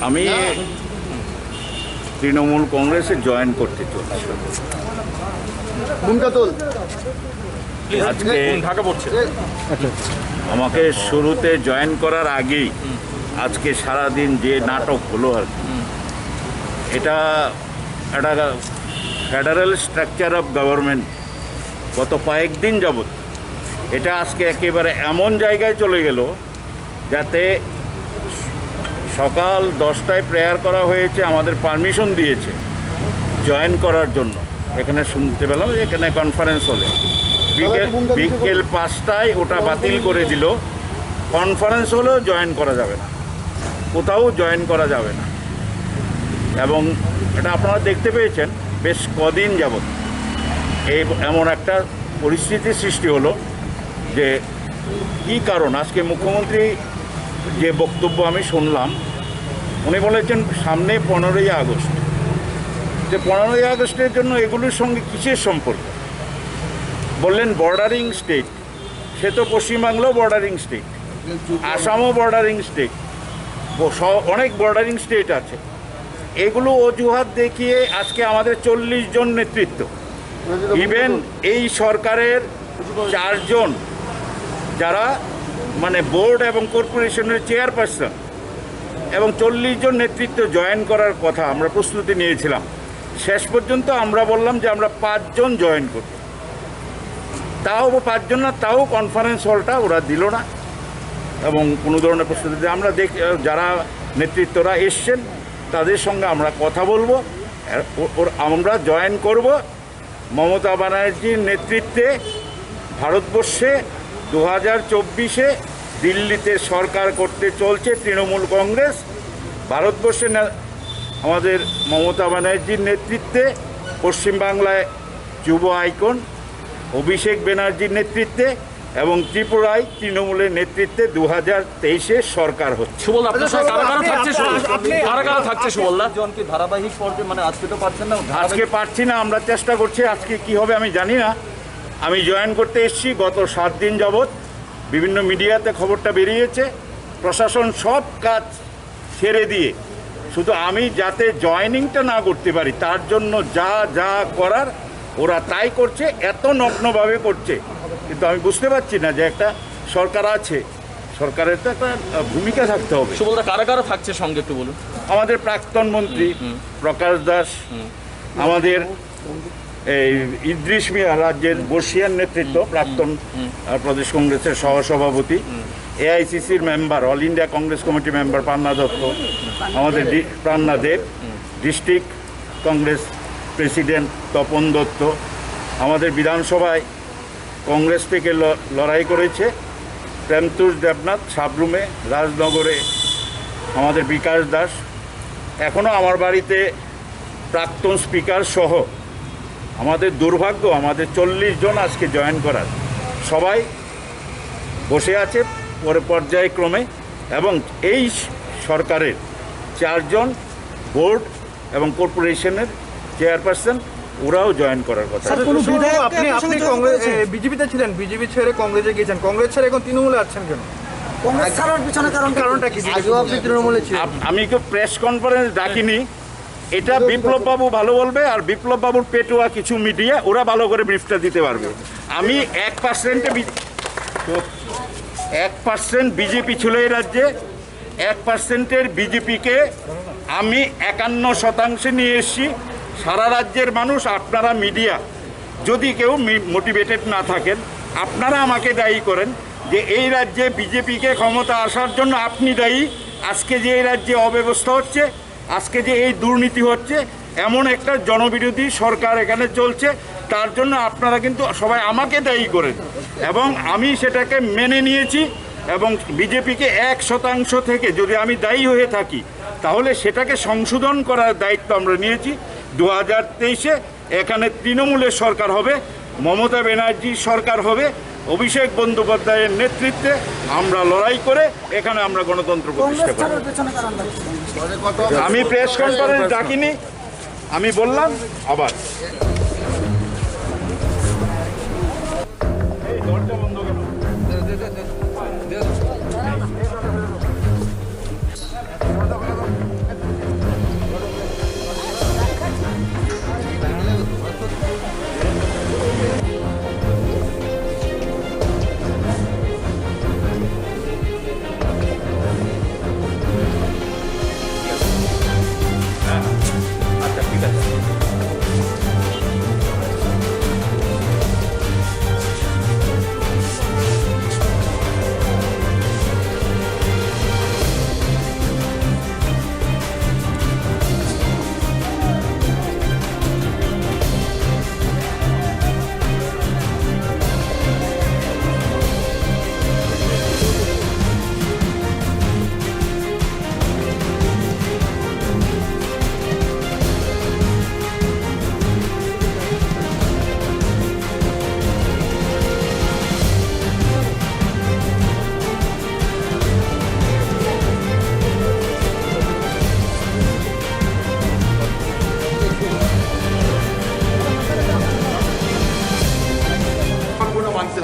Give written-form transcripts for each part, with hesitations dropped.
আমি তৃণমূল কংগ্রেসে জয়েন করতে চলছি। আজকে ঢাকা পড়ছে। আমাকে শুরুতে জয়েন করার আগেই আজকে সারাদিন যে নাটক হলো আর কি, এটা একটা ফেডারেল স্ট্রাকচার অফ গভর্নমেন্ট গত কয়েকদিন যাবৎ এটা আজকে একেবারে এমন জায়গায় চলে গেল যাতে সকাল 10টায় প্রেয়ার করা হয়েছে, আমাদের পারমিশন দিয়েছে জয়েন করার জন্য। এখানে শুনতে পেলাম এখানে কনফারেন্স হলে বিকেল 5টায় ওটা বাতিল করে দিল। কনফারেন্স হলেও জয়েন করা যাবে না, কোথাও জয়েন করা যাবে না। এবং এটা আপনারা দেখতে পেয়েছেন বেশ কদিন যাবৎ এমন একটা পরিস্থিতির সৃষ্টি হলো যে কী কারণ। আজকে মুখ্যমন্ত্রী যে বক্তব্য আমি শুনলাম, উনি বলেছেন সামনে 15ই আগস্ট, যে 15ই আগস্টের জন্য এগুলোর সঙ্গে কিসের সম্পর্ক। বললেন বর্ডারিং স্টেট, সে তো পশ্চিমবাংলাও বর্ডারিং স্টেট, আসামও বর্ডারিং স্টেট, অনেক বর্ডারিং স্টেট আছে। এগুলো অজুহাত দেখিয়ে আজকে আমাদের 40 জন নেতৃত্ব, ইভেন এই সরকারের 4 জন যারা মানে বোর্ড এবং কর্পোরেশনের চেয়ারপারসন এবং 40 জন নেতৃত্ব জয়েন করার কথা আমরা প্রস্তুতি নিয়েছিলাম। শেষ পর্যন্ত আমরা বললাম যে আমরা 5 জন জয়েন করব, তাও 5 জন না, তাও কনফারেন্স হলটা ওরা দিল না এবং কোনো ধরনের প্রস্তুতি আমরা যারা নেতৃত্বরা এসছেন তাদের সঙ্গে আমরা কথা বলবো, আমরা জয়েন করব। মমতা ব্যানার্জির নেতৃত্বে ভারতবর্ষে 2024-এ দিল্লিতে সরকার করতে চলছে তৃণমূল কংগ্রেস। ভারতবর্ষে আমাদের মমতা ব্যানার্জির নেতৃত্বে পশ্চিমবাংলায় যুব আইকন অভিষেক ব্যানার্জির নেতৃত্বে এবং ত্রিপুরায় তৃণমূলের নেতৃত্বে 2023-এ সরকার হচ্ছে। আজকে পারছি না, আমরা চেষ্টা করছি। আজকে কি হবে আমি জানি না। আমি জয়েন করতে এসেছি গত 7 দিন যাবৎ, বিভিন্ন মিডিয়াতে খবরটা বেরিয়েছে। প্রশাসন সব কাজ ছেড়ে দিয়ে শুধু আমি যাতে জয়েনিংটা না করতে পারি তার জন্য যা যা করার ওরা তাই করছে, এত নগ্নভাবে করছে। কিন্তু আমি বুঝতে পারছি না যে একটা সরকার আছে, সরকারের তো একটা ভূমিকা থাকতে হবে। কারা কারা থাকছে সঙ্গে একটু বলুন। আমাদের প্রাক্তন মন্ত্রী প্রকাশ দাস, আমাদের এই ইদ্রিস মিয়া রাজ্যের বর্ষিয়ান নেতৃত্ব, প্রাক্তন প্রদেশ কংগ্রেসের সহসভাপতি, এআইসিসির member, All India Congress committee member Panna Dutta, আমাদের প্রান্না দেব, ডিস্ট্রিক্ট কংগ্রেস প্রেসিডেন্ট তপন দত্ত, আমাদের বিধানসভায় কংগ্রেস থেকে লড়াই করেছে প্রেমতুষ দেবনাথ, সাবরুমে, রাজনগরে আমাদের বিকাশ দাস, এখনও আমার বাড়িতে প্রাক্তন স্পিকার সহ আমাদের দুর্ভাগ্য আমাদের 40 জন আজকে জয়েন করার, সবাই বসে আছে পর্যায়ক্রমে। এবং এই সরকারের 4 জন বোর্ড এবং কর্পোরেশনের চেয়ারপারসন, ওরাও জয়েন করার কথা। আপনি কংগ্রেস বিজেপিতে ছিলেন, বিজেপি ছেড়ে কংগ্রেসে গিয়েছেন, কংগ্রেস ছেড়ে এখন তৃণমূলে আসছেন কেন? কারণটা কি? আমি কেউ প্রেস কনফারেন্স ডাকিনি, এটা বিপ্লব বাবু ভালো বলবে, আর বিপ্লব বাবুর পেটুয়া কিছু মিডিয়া ওরা ভালো করে ব্রিফটা দিতে পারবে। আমি 1% বিজেপি ছিল এই রাজ্যে, 1%-এর বিজেপিকে আমি 51% নিয়ে এসেছি। সারা রাজ্যের মানুষ, আপনারা মিডিয়া যদি কেউ মোটিভেটেড না থাকেন, আপনারা আমাকে দায়ী করেন যে এই রাজ্যে বিজেপিকে ক্ষমতা আসার জন্য আপনি দায়ী। আজকে যে এই রাজ্যে অব্যবস্থা হচ্ছে, আজকে যে এই দুর্নীতি হচ্ছে, এমন একটা জনবিরোধী সরকার এখানে চলছে, তার জন্য আপনারা কিন্তু সবাই আমাকে দায়ী করেন এবং আমি সেটাকে মেনে নিয়েছি। এবং বিজেপিকে 1% থেকে যদি আমি দায়ী হয়ে থাকি তাহলে সেটাকে সংশোধন করার দায়িত্ব আমরা নিয়েছি। 2023-এ এখানে তৃণমূলের সরকার হবে, মমতা ব্যানার্জির সরকার হবে, অভিষেক বন্দ্যোপাধ্যায়ের নেতৃত্বে আমরা লড়াই করে এখানে আমরা গণতন্ত্র প্রতিষ্ঠা করব। আমি প্রেস কনফারেন্স ডাকিনি, আমি বললাম আবার দরজা বন্ধ কেন?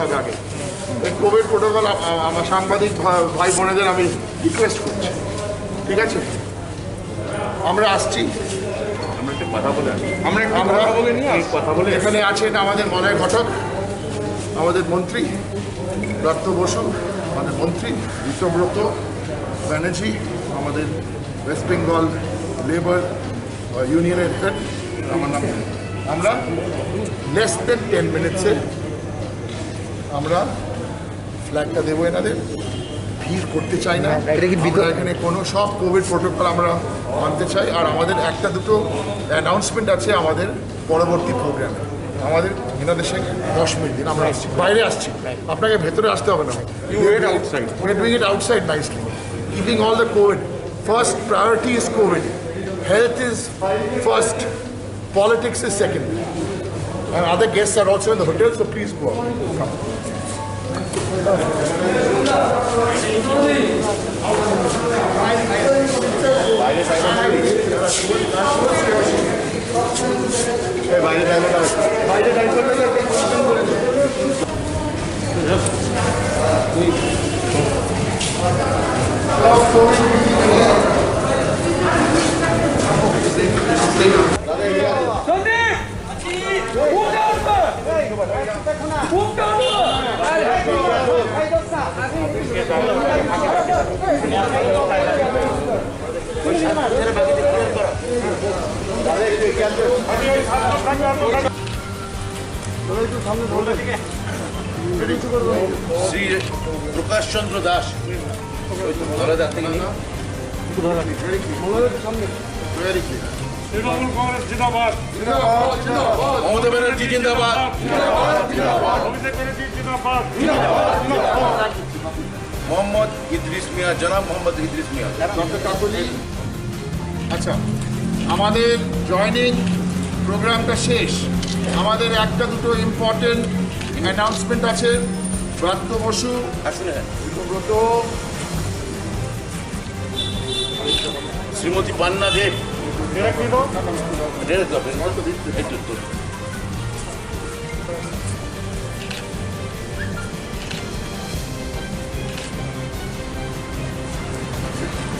হবে আগে। এই কোভিড প্রোটোকল আমার সাংবাদিক ভাই বোনেদের আমি রিকোয়েস্ট করছি, ঠিক আছে? আমরা আসছি, আমরা এখানে আছেন আমাদের মলয় ঘটক, আমাদের মন্ত্রী দত্ত বসু, আমাদের মন্ত্রী বিশ্বব্রত ব্যানার্জি, আমাদের ওয়েস্ট বেঙ্গল লেবার ইউনিয়নের হেড আমার নাম। আমরা লেস দেন 10 মিনিটসে আমরা ফ্ল্যাগটা দেবো এনাদের। ভিড় করতে চাই না, আমরা এখানে কোনো সব কোভিড প্রোটোকল আমরা মানতে চাই। আর আমাদের একটা দুটো অ্যানাউন্সমেন্ট আছে আমাদের পরবর্তী প্রোগ্রামে। আমাদের এনাদের সঙ্গে 10 মিনিট দিন, আমরা আসছি, বাইরে আসছি, আপনাকে ভেতরে আসতে হবে না। You wait outside, we are doing it outside nicely, keeping all the COVID. First priority is COVID. Health is first. Politics is second. And other guests are also in the hotel, so please go out. Come. Shri Prakash Chandra Das ধরা যাচ্ছে কি না? Very clear. Trinamool Congress জিন্দাবাদ, মমতা ব্যানার্জি জিন্দাবাদ, অভিষেক ব্যানার্জি জিন্দাবাদ, মোহাম্মদ ইদ্রিস মিয়া, জনাব মোহাম্মদ ইদ্রিস মিয়া। Doctor Kakuli, আচ্ছা, আমাদের জয়নিং প্রোগ্রামটা শেষ। আমাদের একটা দুটো ইম্পর্টেন্ট অ্যানাউন্সমেন্ট আছে। ব্রাত্য বসু, আসলে বিশ্বব্রত, শ্রীমতী পান্না দেব,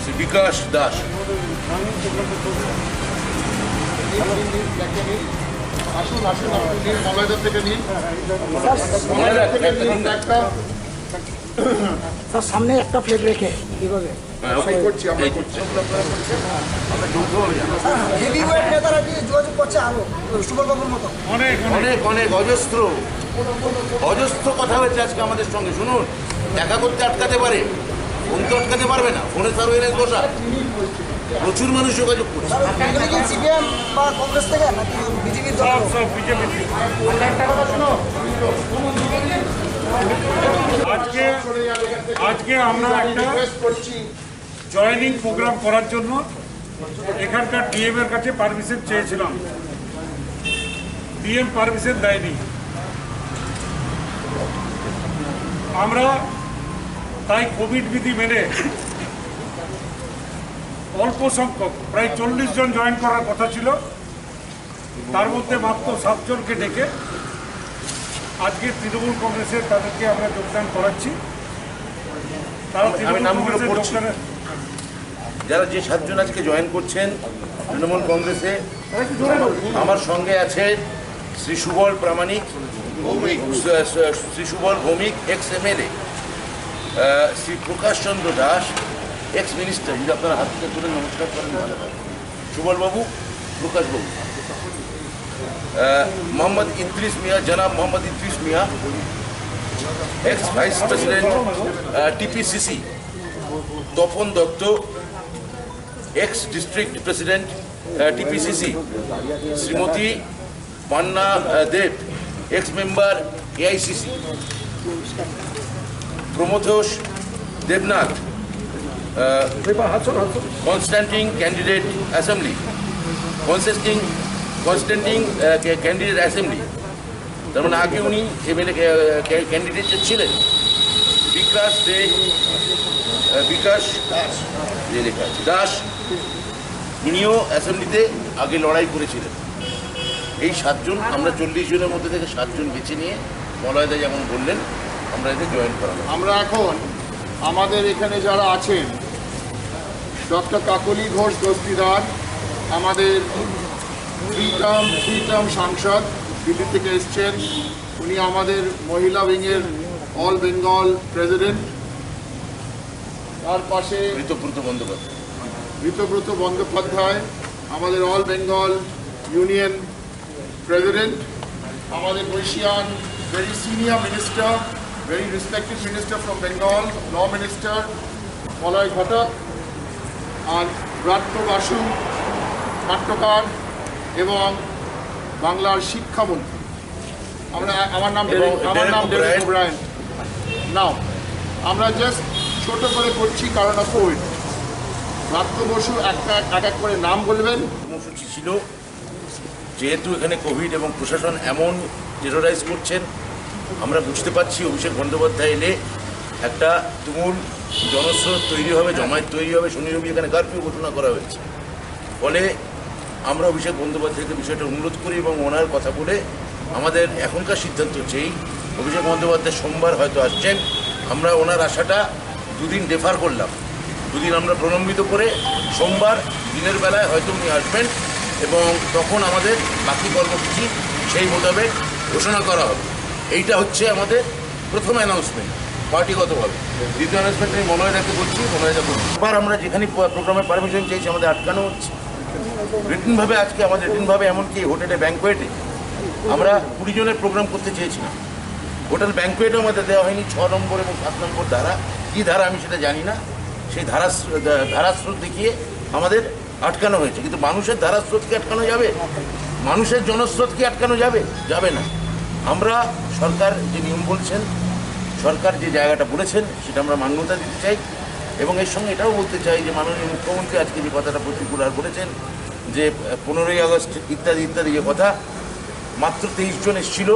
শ্রী বিকাশ দাস, আসুন আসুন, আপনি নিন, মলয়দার থেকে নিন, মলয়দার থেকে নিন একটা। স্যার সামনে একটা প্লেট রেখে কিভাবে আমরা করছি, আমরা করছি। হেভিওয়েট নেতারা কি যোগাযোগ করছে আরো সুবলবাবুর মতো অনেক অনেক অনেক অজস্র অজস্র কথা হয়েছে আজকে আমাদের সঙ্গে। শুনুন, দেখা করতে আটকাতে পারে, ফোন তো আটকাতে পারবে না, ফোনে সার্ভেলেন্স বসা, প্রচুর মানুষ যোগাযোগ করছে। এগুলো কি সিপিএম বা কংগ্রেস থেকে নাকি বিজেপির সব সব বিজেপি। আজকে আমরা একটা রিকোয়েস্ট করছি, জয়েনিং প্রোগ্রাম করার জন্য এখানকার ডিএম এর কাছে পারমিশন চেয়েছিলাম, ডিএম পারমিশন দেয়নি। আমরা তাই কোভিড বিধি মেনে অল্প সংখ্যক প্রায় 40 জন জয়েন করার কথা ছিল, তার মধ্যে মাত্র 7 জনকে ডেকে আজকে তৃণমূল কংগ্রেসের তাদেরকে আমরা যোগদান করাচ্ছি। তারা তৃণমূল নামগুলো কংগ্রেসের পড়ছি। যোগদানের যারা যে 7 জন আজকে জয়েন করছেন তৃণমূল কংগ্রেসে, আমার সঙ্গে আছে শ্রী সুবল প্রামাণিক, Shri Subal Bhowmik, x MLA, Shri Prakash Chandra Das, x minister. যদি আপনারা হাত থেকে তুলে নমস্কার করেন ভালো হয়। সুবলবাবু, প্রকাশবাবু, মোহাম্মদ ইদ্রিস মিয়া, জনাব Mohammad Idris Mia, ex vice president TPCC, Tapan Dutta, ex district president TPCC, Shrimati Panna Deb, ex member AICC, Pramathosh Debnath, contesting candidate assembly, contesting candidate assembly, তার মানে আগে উনি এমএলএ ক্যান্ডিডেট ছিলেন। বিকাশ দে, বিকাশ দাস, ইনিও অ্যাসেম্বলিতে আগে লড়াই করেছিলেন। এই 7 জন, আমরা 40 জনের মধ্যে থেকে 7 জন বেছে নিয়ে মলয়দা যেমন বললেন আমরা এতে জয়েন করাবো। আমরা এখন আমাদের এখানে যারা আছেন, ডক্টর কাকলি ঘোষ দস্তিদার আমাদের থ্রি টার্ম সাংসদ, দিল্লি থেকে এসছেন। উনি আমাদের মহিলা উইংয়ের অল বেঙ্গল প্রেসিডেন্ট। তার পাশে ঋতব্রত বন্দ্যোপাধ্যায় আমাদের অল বেঙ্গল ইউনিয়ন প্রেসিডেন্ট। আমাদের বৈশিয়ান very senior minister, very respected minister from Bengal, law minister, Malay Ghatak, and Bratto Basu, নাট্যকার এবং বাংলার শিক্ষামন্ত্রী। আমার নাম ডেরেক ওব্রায়েন। নাও আমরা জাস্ট ছোট করে করছি কারণ অফ কোভিড। ব্রাত্য বসু এক এক করে নাম বলবেন। কর্মসূচি ছিল, যেহেতু এখানে কোভিড এবং প্রশাসন এমন টেরোরাইজ করছেন, আমরা বুঝতে পারছি অভিষেক বন্দ্যোপাধ্যায় এলে একটা তুমুল জনস্রোত তৈরি হবে, জমায়েত তৈরি হবে। শনি রবি এখানে কারফিউ ঘোষণা করা হয়েছে। ফলে আমরা অভিষেক বন্দ্যোপাধ্যায়কে বিষয়টা অনুরোধ করি এবং ওনার কথা বলে আমাদের এখনকার সিদ্ধান্ত হচ্ছে এই, অভিষেক বন্দ্যোপাধ্যায় সোমবার হয়তো আসছেন, আমরা ওনার আশাটা দুদিন ডেফার করলাম, দুদিন আমরা প্রলম্বিত করে সোমবার দিনের বেলায় হয়তো উনি আসবেন এবং তখন আমাদের বাকি কর্মসূচি সেই মোতাবেক ঘোষণা করা হবে। এইটা হচ্ছে আমাদের প্রথম অ্যানাউন্সমেন্ট পার্টিগতভাবে। দ্বিতীয় অ্যানাউন্সমেন্ট আমি মনোয়দাকে বলছি, মনোয়দা বলছি। এবার আমরা যেখানে প্রোগ্রামের পারমিশন চাইছি আমাদের আটকানো হচ্ছে রিটেনভাবে। আজকে আমাদের রিটেনভাবে এমনকি হোটেলে ব্যাঙ্কোয়েটে আমরা 20 জনের প্রোগ্রাম করতে চেয়েছিলাম, হোটেল ব্যাঙ্কোয়েটও আমাদের দেওয়া হয়নি। 6 নম্বর এবং 7 নম্বর ধারা, কী ধারা আমি সেটা জানি না, সেই ধারাস্রোত দেখিয়ে আমাদের আটকানো হয়েছে। কিন্তু মানুষের ধারাস্রোতকে আটকানো যাবে? মানুষের জনস্রোতকে আটকানো যাবে? যাবে না। আমরা সরকার যে নিয়ম বলছেন, সরকার যে জায়গাটা বলেছেন সেটা আমরা মান্যতা দিতে চাই এবং এর সঙ্গে এটাও বলতে চাই যে মাননীয় মুখ্যমন্ত্রী আজকে যে কথাটা প্রতিকুলার বলেছেন যে 15ই আগস্ট ইত্যাদি ইত্যাদি যে কথা, মাত্র 23 জন এসেছিল।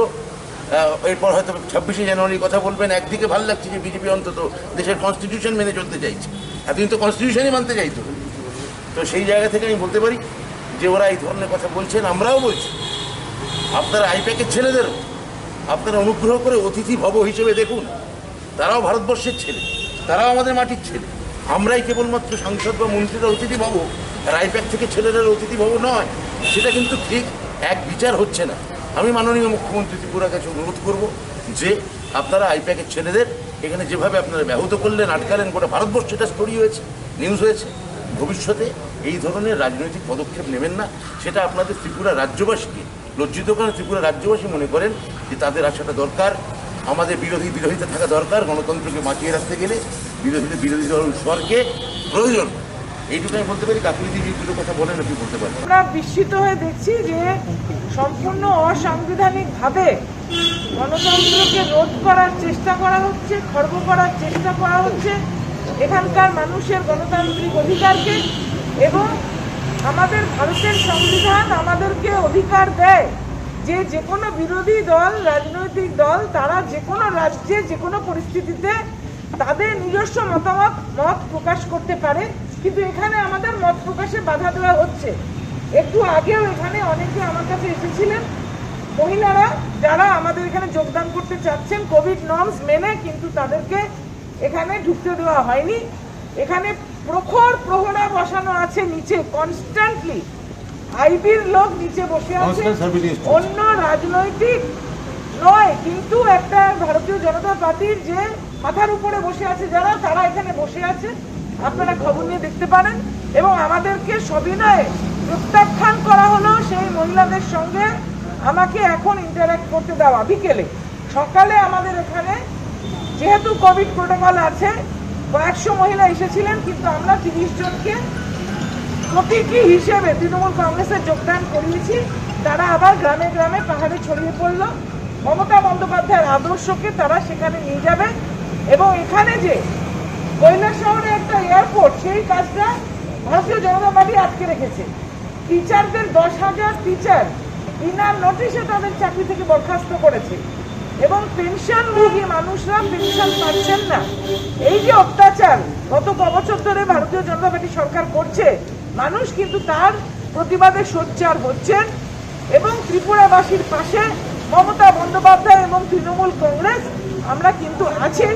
এরপর হয়তো 26শে জানুয়ারির কথা বলবেন। একদিকে ভালো লাগছে যে বিজেপি অন্তত দেশের কনস্টিটিউশন মেনে চলতে চাইছে, এতদিন তো কনস্টিটিউশনই মানতে চাইতো। তো সেই জায়গা থেকে আমি বলতে পারি যে ওরা এই ধরনের কথা বলছেন, আমরাও বলছি। আপনারা আইপ্যাকের ছেলেদেরও আপনারা অনুগ্রহ করে অতিথি ভব হিসেবে দেখুন, তারাও ভারতবর্ষের ছেলে, তারাও আমাদের মাটির ছেলে। আমরাই কেবলমাত্র সাংসদ বা মন্ত্রীরা অতিথি ভব, আর আইপ্যাক থেকে ছেলেরা অতিথি ভব নয়, সেটা কিন্তু ঠিক এক বিচার হচ্ছে না। আমি মাননীয় মুখ্যমন্ত্রী ত্রিপুরার কাছে অনুরোধ করব যে আপনারা আইপ্যাকের ছেলেদের এখানে যেভাবে আপনারা ব্যাহত করলেন, আটকালেন, গোটা ভারতবর্ষ এটা স্টোরি হয়েছে, নিউজ হয়েছে। ভবিষ্যতে এই ধরনের রাজনৈতিক পদক্ষেপ নেবেন না, সেটা আপনাদের ত্রিপুরা রাজ্যবাসীকে লজ্জিত করেন। ত্রিপুরা রাজ্যবাসী মনে করেন যে তাদের আসাটা দরকার, আমাদের বিরোধিতা থাকা দরকার। গণতন্ত্রকে বাঁচিয়ে রাখতে গেলে বিরোধী দল স্বরকে প্রয়োজন। এইটুকু আমি বলতে পারি। কাকুলিদি যে দুটো কথা বলেন আপনি বলতে পারেন। আমরা বিস্মিত হয়ে দেখছি যে সম্পূর্ণ অসাংবিধানিকভাবে গণতন্ত্রকে রোধ করার চেষ্টা করা হচ্ছে, খর্ব করার চেষ্টা করা হচ্ছে এখানকার মানুষের গণতান্ত্রিক অধিকারকে। এবং আমাদের ভারতের সংবিধান আমাদেরকে অধিকার দেয় যে যে কোনো বিরোধী দল, রাজনৈতিক দল, তারা যে কোনো রাজ্যে যে কোনো পরিস্থিতিতে তাদের নিজস্ব মত প্রকাশ করতে পারে। কিন্তু এখানে আমাদের মত প্রকাশে বাধা দেওয়া হচ্ছে। একটু আগেও এখানে অনেকে আমার কাছে এসেছিলেন, মহিলারা যারা আমাদের এখানে যোগদান করতে চাচ্ছেন কোভিড নর্মস মেনে, কিন্তু তাদেরকে এখানে ঢুকতে দেওয়া হয়নি। এখানে প্রখর প্রহরা বসানো আছে নিচে, কনস্ট্যান্টলি আইবির লোক নিচে বসে আছে। অন্য রাজনৈতিক নয়, কিন্তু একটা ভারতীয় জনতা পার্টির যে মাথার উপরে বসে আছে যারা, তারা এখানে বসে আছে। আপনারা খবর নিয়ে দেখতে পারেন। এবং আমাদেরকে সবিনয়ে প্রত্যাখ্যান করা হলো সেই মহিলাদের সঙ্গে আমাকে এখন ইন্টারঅ্যাক্ট করতে দেওয়া। বিকেলে, সকালে আমাদের এখানে যেহেতু কোভিড প্রোটোকল আছে, কয়েকশো মহিলা এসেছিলেন, কিন্তু আমরা 30 জনকে প্রতীকী হিসেবে তৃণমূল কংগ্রেসে যোগদান করিয়েছি। তারা আবার গ্রামে গ্রামে পাহাড়ে ছড়িয়ে পড়লো। মমতা বন্দ্যোপাধ্যায়ের আদর্শকে তারা সেখানে নিয়ে যাবে। এবং এখানে যে কৈলাসহরে একটা এয়ারপোর্ট, সেই কাজটা ভারতীয় জনতা পার্টি আটকে রেখেছে। টিচারদের 10,000 টিচার বিনা নোটিশে তাদের চাকরি থেকে বরখাস্ত করেছে। এবং পেনশনভোগী মানুষরা পেনশন পাচ্ছেন না। এই যে অত্যাচার গত বছর ধরে ভারতীয় জনতা পার্টি সরকার করছে, মানুষ কিন্তু তার প্রতিবাদে সোচ্চার হচ্ছেন এবং ত্রিপুরাবাসীর পাশে মমতা বন্দ্যোপাধ্যায় এবং তৃণমূল কংগ্রেস আমরা কিন্তু আছি,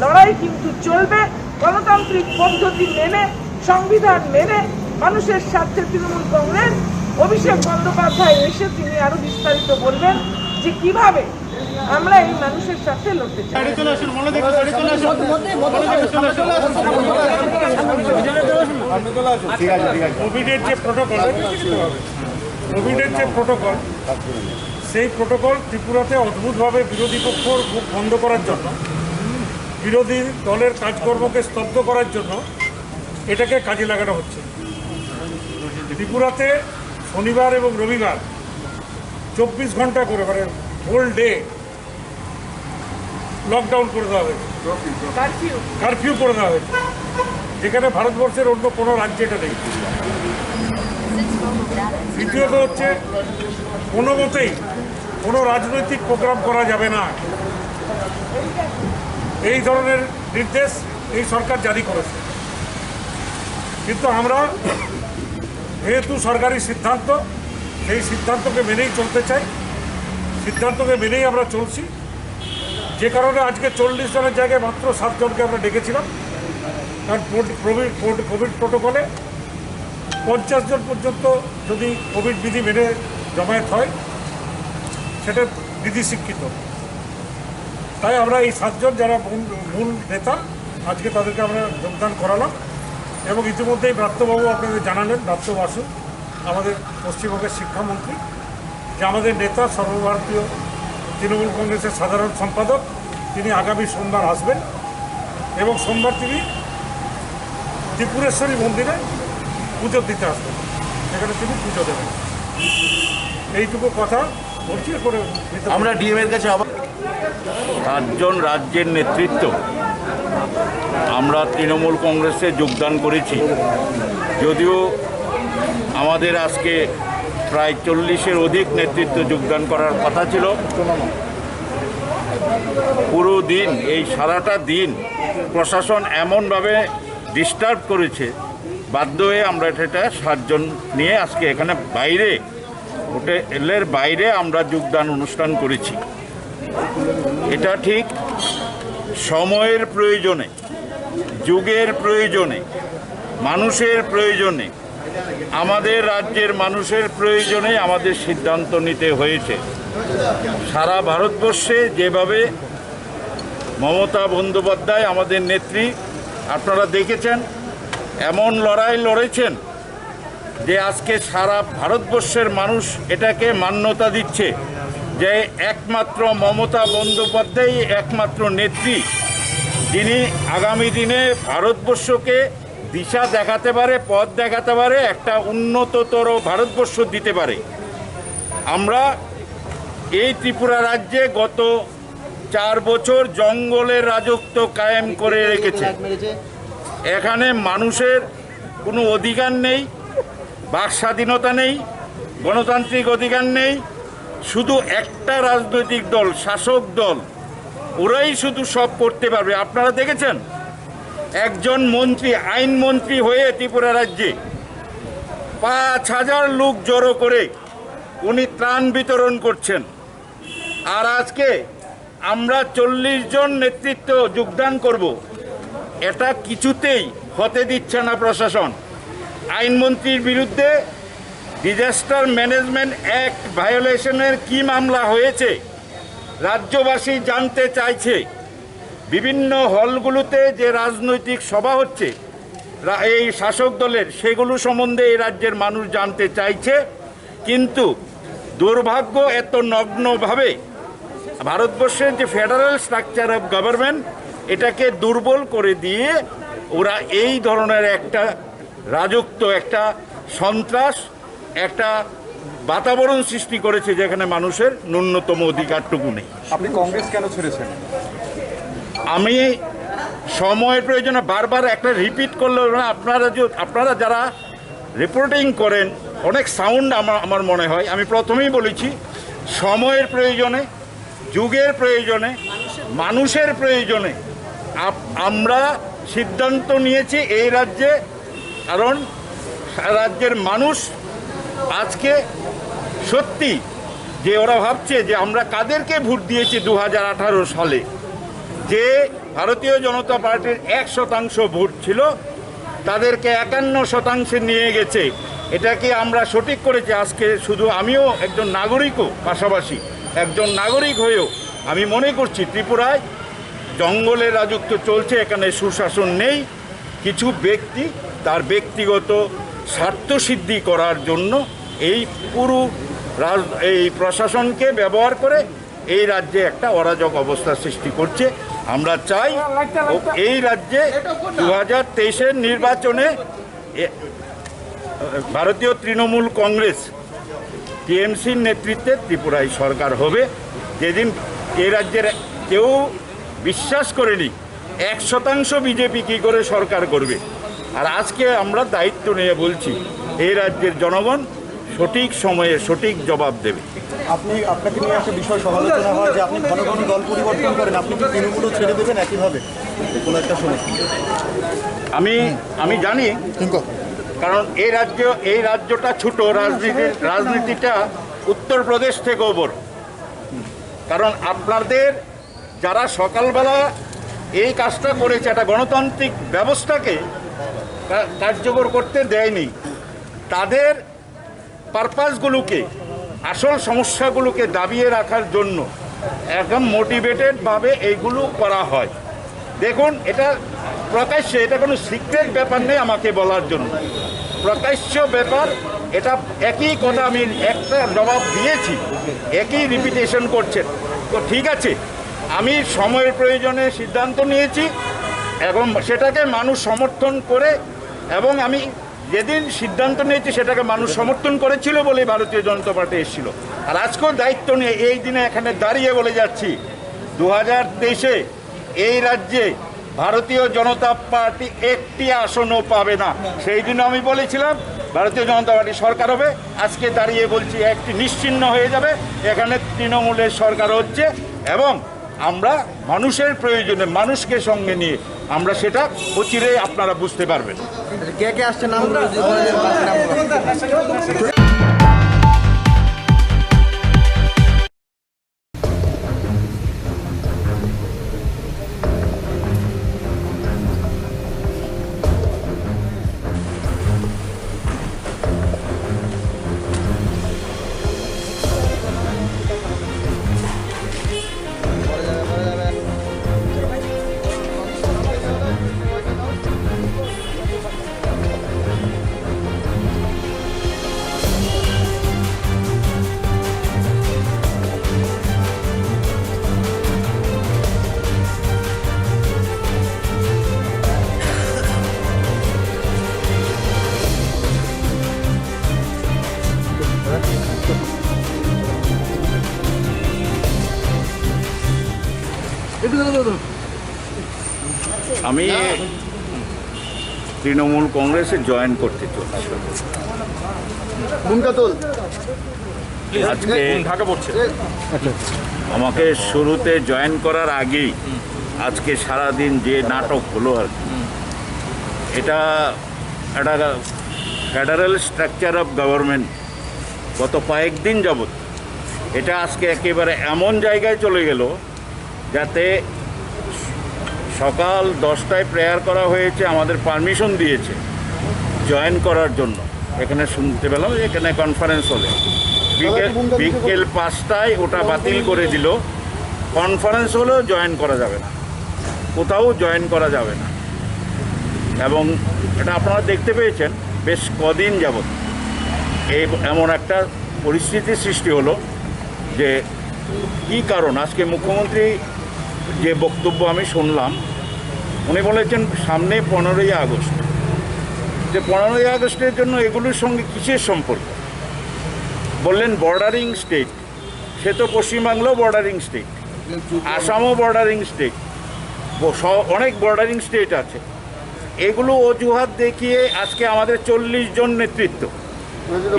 লড়াই কিন্তু চলবে গণতান্ত্রিক পদ্ধতি মেনে, সংবিধান মেনে, মানুষের স্বার্থে তৃণমূল কংগ্রেস। অভিষেক বন্দ্যোপাধ্যায় এসে তিনি আরো বিস্তারিত বলবেন যে কিভাবে আমরা এই মানুষের সাথে লড়তে চাই। কোভিডের যে প্রোটোকল সেই প্রোটোকল ত্রিপুরাতে অদ্ভুতভাবে বিরোধী পক্ষর মুখ বন্ধ করার জন্য, বিরোধী দলের কাজকর্মকে স্তব্ধ করার জন্য এটাকে কাজে লাগানো হচ্ছে। ত্রিপুরাতে শনিবার এবং রবিবার 24 ঘন্টা করে, মানে হোল ডে লকডাউন করে দেওয়া হয়েছে, কারফিউ করে দেওয়া হয়েছে, যেখানে ভারতবর্ষের অন্য কোনো রাজ্যে এটা নেই। দ্বিতীয়ত হচ্ছে কোনো মতেই কোনো রাজনৈতিক প্রোগ্রাম করা যাবে না, এই ধরনের নির্দেশ এই সরকার জারি করেছে। কিন্তু আমরা যেহেতু সরকারি সিদ্ধান্ত, সেই সিদ্ধান্তকে মেনেই চলতে চাই, সিদ্ধান্তকে মেনেই আমরা চলছি। যে কারণে আজকে 40 জনের জায়গায় মাত্র 7 জনকে আমরা ডেকেছিলাম, কারণ কোভিড প্রোটোকলে 50 জন পর্যন্ত যদি কোভিড বিধি মেনে জমায়েত হয় সেটা বিধি স্বীকৃত। তাই আমরা এই 7 জন যারা মূল নেতা, আজকে তাদেরকে আমরা যোগদান করালাম। এবং ইতিমধ্যেই ব্রাত্যবাবু আপনাদের জানালেন, ব্রাত্য বাসু আমাদের পশ্চিমবঙ্গের শিক্ষামন্ত্রী, যে আমাদের নেতা সর্বভারতীয় তৃণমূল কংগ্রেসের সাধারণ সম্পাদক, তিনি আগামী সোমবার আসবেন এবং সোমবার তিনি ত্রিপুরেশ্বরী মন্দিরে পুজো দিতে আসবেন, সেখানে তিনি পুজো দেবেন। এইটুকু কথা বলছি। করে আমরা ডিএম এর কাছে আবার 7 জন রাজ্যের নেতৃত্ব আমরা তৃণমূল কংগ্রেসে যোগদান করেছি। যদিও আমাদের আজকে প্রায় 40-এর অধিক নেতৃত্ব যোগদান করার কথা ছিল, পুরো দিন, এই সারাটা দিন প্রশাসন এমনভাবে ডিস্টার্ব করেছে, বাধ্য হয়ে আমরা এটা 7 জন নিয়ে আজকে এখানে বাইরে, হোটেলের বাইরে আমরা যোগদান অনুষ্ঠান করেছি। এটা ঠিক সময়ের প্রয়োজনে, যুগের প্রয়োজনে, মানুষের প্রয়োজনে, আমাদের রাজ্যের মানুষের প্রয়োজনে আমাদের সিদ্ধান্ত নিতে হয়েছে। সারা ভারতবর্ষে যেভাবে মমতা বন্দ্যোপাধ্যায় আমাদের নেত্রী, আপনারা দেখেছেন, এমন লড়াই লড়েছেন যে আজকে সারা ভারতবর্ষের মানুষ এটাকে মান্যতা দিচ্ছে যে একমাত্র মমতা বন্দ্যোপাধ্যায় একমাত্র নেত্রী, যিনি আগামী দিনে ভারতবর্ষকে দিশা দেখাতে পারে, পথ দেখাতে পারে, একটা উন্নততর ভারতবর্ষ দিতে পারে। আমরা এই ত্রিপুরা রাজ্যে গত 4 বছর জঙ্গলের রাজত্ব কায়েম করে রেখেছে। এখানে মানুষের কোনো অধিকার নেই, বাক স্বাধীনতা নেই, গণতান্ত্রিক অধিকার নেই। শুধু একটা রাজনৈতিক দল, শাসক দল, ওরাই শুধু সব করতে পারবে। আপনারা দেখেছেন একজন মন্ত্রী, আইনমন্ত্রী হয়ে ত্রিপুরা রাজ্যে 5000 লোক জড়ো করে উনি ত্রাণ বিতরণ করছেন। আর আজকে আমরা 40 জন নেতৃত্ব যোগদান করব, এটা কিছুতেই হতে দিচ্ছে না প্রশাসন। আইনমন্ত্রীর বিরুদ্ধে ডিজাস্টার ম্যানেজমেন্ট অ্যাক্ট ভায়োলেশনের কি মামলা হয়েছে রাজ্যবাসী জানতে চাইছে। বিভিন্ন হলগুলোতে যে রাজনৈতিক সভা হচ্ছে এই শাসক দলের, সেগুলো সম্বন্ধে এই রাজ্যের মানুষ জানতে চাইছে। কিন্তু দুর্ভাগ্য, এত নগ্নভাবে ভারতবর্ষের যে ফেডারেল স্ট্রাকচার অফ গভর্নমেন্ট, এটাকে দুর্বল করে দিয়ে ওরা এই ধরনের একটা রাজত্ব, একটা সন্ত্রাস, একটা বাতাবরণ সৃষ্টি করেছে যেখানে মানুষের ন্যূনতম অধিকারটুকু নেই। আপনি কংগ্রেস কেন ছেড়েছেন? আমি সময়ের প্রয়োজনে বারবার একটা রিপিট করলে না, আপনারা যারা রিপোর্টিং করেন অনেক সাউন্ড আমার মনে হয়। আমি প্রথমেই বলেছি, সময়ের প্রয়োজনে, যুগের প্রয়োজনে, মানুষের প্রয়োজনে আমরা সিদ্ধান্ত নিয়েছি এই রাজ্যে। কারণ রাজ্যের মানুষ আজকে সত্যি যে ওরা ভাবছে যে আমরা কাদেরকে ভোট দিয়েছি 2018 সালে, যে ভারতীয় জনতা পার্টির 1% ভোট ছিল তাদেরকে 51% নিয়ে গেছে। এটা কি আমরা সঠিক করেছি? আজকে শুধু আমিও একজন নাগরিকও, পাশাপাশি একজন নাগরিক হয়েও আমি মনে করছি ত্রিপুরায় জঙ্গলের রাজত্ব চলছে, এখানে সুশাসন নেই। কিছু ব্যক্তি তার ব্যক্তিগত স্বার্থসিদ্ধি করার জন্য এই পুরো এই প্রশাসনকে ব্যবহার করে এই রাজ্যে একটা অরাজক অবস্থা সৃষ্টি করছে। আমরা চাই এই রাজ্যে 2023-এর নির্বাচনে ভারতীয় তৃণমূল কংগ্রেস টিএমসির নেতৃত্বে ত্রিপুরায় সরকার হবে। যেদিন এই রাজ্যের কেউ বিশ্বাস করেনি 1% বিজেপি কী করে সরকার করবে, আর আজকে আমরা দায়িত্ব নিয়ে বলছি এই রাজ্যের জনগণ সঠিক সময়ে সঠিক জবাব দেবে। আপনাকে নিয়ে একটা বিষয় সমালোচনা হয় যে আপনি ঘন ঘন দল পরিবর্তন করেন, আপনি কি তৃণমূলও ছেড়ে দেবেন একইভাবে? কোনো একটা শুনে আমি জানি, কারণ এই রাজ্যটা ছোট, রাজনীতিটা উত্তরপ্রদেশ থেকেও বড়। কারণ আপনাদের যারা সকালবেলা এই কাজটা করেছে, একটা গণতান্ত্রিক ব্যবস্থাকে কার্যকর করতে দেয়নি, তাদের পারপাসগুলোকে, আসল সমস্যাগুলোকে দাবিয়ে রাখার জন্য একদম মোটিভেটেডভাবে এইগুলো করা হয়। দেখুন, এটা প্রকাশ্যে, এটা কোনো সিক্রেট ব্যাপার নেই আমাকে বলার জন্য, প্রকাশ্য ব্যাপার। এটা একই কথা আমি একটা জবাব দিয়েছি, একই রিপিটেশন করছেন। তো ঠিক আছে, আমি সময়ের প্রয়োজনে সিদ্ধান্ত নিয়েছি এবং সেটাকে মানুষ সমর্থন করে, এবং আমি যেদিন সিদ্ধান্ত নিয়েছি সেটাকে মানুষ সমর্থন করেছিল বলে ভারতীয় জনতা পার্টি এসেছিল। আর আজকেও দায়িত্ব নিয়ে এই দিনে এখানে দাঁড়িয়ে বলে যাচ্ছি 2023-এ এই রাজ্যে ভারতীয় জনতা পার্টি একটি আসনও পাবে না। সেই দিন আমি বলেছিলাম ভারতীয় জনতা পার্টি সরকার হবে, আজকে দাঁড়িয়ে বলছি একটি নিশ্চিহ্ন হয়ে যাবে। এখানে তৃণমূলের সরকার হচ্ছে এবং আমরা মানুষের প্রয়োজনে, মানুষকে সঙ্গে নিয়ে আমরা সেটা অচিরেই আপনারা বুঝতে পারবেন। কে কে আসছে নাম? আমি তৃণমূল কংগ্রেসে জয়েন করতে চলছি। আজকে ঢাকা পড়ছে। আমাকে শুরুতে জয়েন করার আগেই আজকে সারাদিন যে নাটক হলো আর কি, এটা একটা ফেডারেল স্ট্রাকচার অফ গভর্নমেন্ট গত কয়েকদিন যাবৎ এটা আজকে একেবারে এমন জায়গায় চলে গেল যাতে সকাল 10টায় প্রেয়ার করা হয়েছে, আমাদের পারমিশন দিয়েছে জয়েন করার জন্য। এখানে শুনতে পেলাম এখানে কনফারেন্স হলে বিকেল 5টায় ওটা বাতিল করে দিল। কনফারেন্স হলেও জয়েন করা যাবে না, কোথাও জয়েন করা যাবে না। এবং এটা আপনারা দেখতে পেয়েছেন বেশ কদিন যাবৎ এমন একটা পরিস্থিতির সৃষ্টি হলো যে কী কারণ। আজকে মুখ্যমন্ত্রী যে বক্তব্য আমি শুনলাম, উনি বলেছেন সামনে 15ই আগস্ট, যে 15ই আগস্টের জন্য এগুলোর সঙ্গে কিসের সম্পর্ক। বললেন বর্ডারিং স্টেট, সে তো পশ্চিমবাংলাও বর্ডারিং স্টেট, আসামও বর্ডারিং স্টেট, অনেক বর্ডারিং স্টেট আছে। এগুলো অজুহাত দেখিয়ে আজকে আমাদের 40 জন নেতৃত্ব,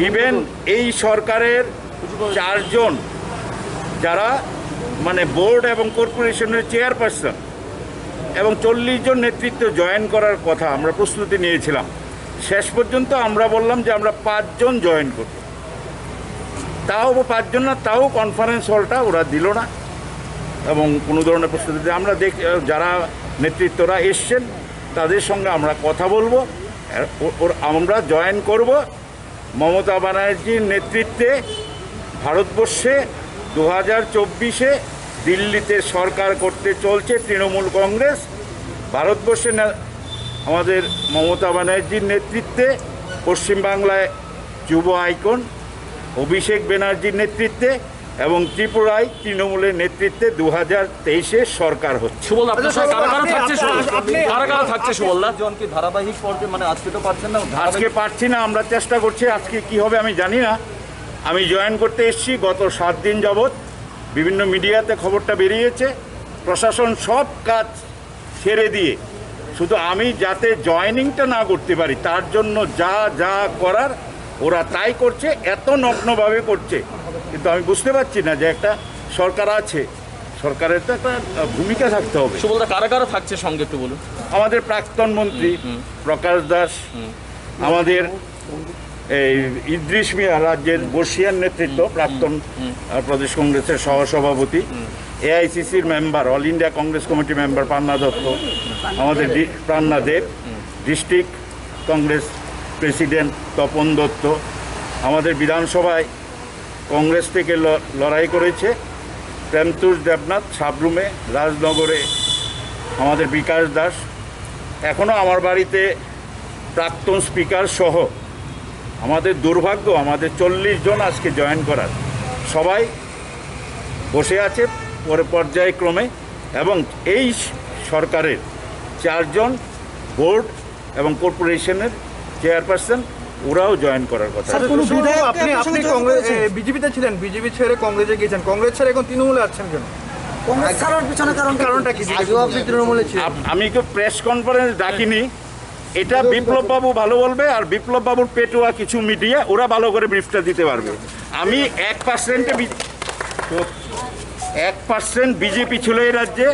ইভেন এই সরকারের 4 জন যারা মানে বোর্ড এবং কর্পোরেশনের চেয়ারপারসন এবং 40 জন নেতৃত্ব জয়েন করার কথা আমরা প্রস্তুতি নিয়েছিলাম। শেষ পর্যন্ত আমরা বললাম যে আমরা 5 জন জয়েন করব। তাও 5 জন না, তাও কনফারেন্স হলটা ওরা দিল না এবং কোনো ধরনের প্রস্তুতি দিয়ে আমরা যারা নেতৃত্বরা এসছেন তাদের সঙ্গে আমরা কথা বলবো, আমরা জয়েন করব। মমতা ব্যানার্জির নেতৃত্বে ভারতবর্ষে 2024-এ দিল্লিতে সরকার করতে চলছে তৃণমূল কংগ্রেস। ভারতবর্ষে আমাদের মমতা ব্যানার্জির নেতৃত্বে পশ্চিমবাংলায় যুব আইকন অভিষেক ব্যানার্জির নেতৃত্বে এবং ত্রিপুরায় তৃণমূলের নেতৃত্বে 2023-এ সরকার হচ্ছে। সুবল আপনার সঙ্গে কারা কারা থাকছে কারা কারা থাকছে সুবলদা? জনকে ধারাবাহিক পর্যায়ে মানে আজকে তো পারছেন না, আজকে পারছি না, আমরা চেষ্টা করছি। আজকে কি হবে আমি জানি না। আমি জয়েন করতে এসেছি গত 7 দিন যাবৎ, বিভিন্ন মিডিয়াতে খবরটা বেরিয়েছে। প্রশাসন সব কাজ ছেড়ে দিয়ে শুধু আমি যাতে জয়েনিংটা না করতে পারি তার জন্য যা যা করার ওরা তাই করছে, এত নগ্নভাবে করছে। কিন্তু আমি বুঝতে পারছি না যে একটা সরকার আছে, সরকারের তো একটা ভূমিকা থাকতে হবে। সুবলদা কারা কারা থাকছে সঙ্গে একটু বলুন। আমাদের প্রাক্তন মন্ত্রী প্রকাশ দাস, আমাদের এই ইদ্রিস মিয়া রাজ্যের বর্ষিয়ান নেতৃত্ব, প্রাক্তন প্রদেশ কংগ্রেসের সহসভাপতি, এআইসিসির member, All India Congress committee member Panna Dutta, আমাদের প্রান্না দেব, ডিস্ট্রিক্ট কংগ্রেস প্রেসিডেন্ট তপন দত্ত, আমাদের বিধানসভায় কংগ্রেস থেকে লড়াই করেছে প্রেমতুষ দেবনাথ, সাবরুমে, রাজনগরে আমাদের বিকাশ দাস, এখনও আমার বাড়িতে প্রাক্তন স্পিকার সহ আমাদের দুর্ভাগ্য আমাদের 40 জন আজকে জয়েন করার, সবাই বসে আছে পর্যায়ক্রমে। এবং এই সরকারের 4 জন বোর্ড এবং কর্পোরেশনের চেয়ারপারসন ওরাও জয়েন করার কথা। আপনি কংগ্রেস বিজেপিতে ছিলেন, বিজেপি ছেড়ে কংগ্রেসে গিয়েছেন, কংগ্রেস ছেড়ে এখন তৃণমূলে আসছেন কেন? কংগ্রেস ছাড়ার পিছনে কারণটা কি? আগেও আপনি তৃণমূলে ছিলেন। আমি কেউ প্রেস কনফারেন্স ডাকিনি, এটা বিপ্লব বাবু ভালো বলবে, আর বিপ্লব বাবুর পেটুয়া কিছু মিডিয়া ওরা ভালো করে ব্রিফটা দিতে পারবে। আমি 1% বিজেপি ছিল এই রাজ্যে,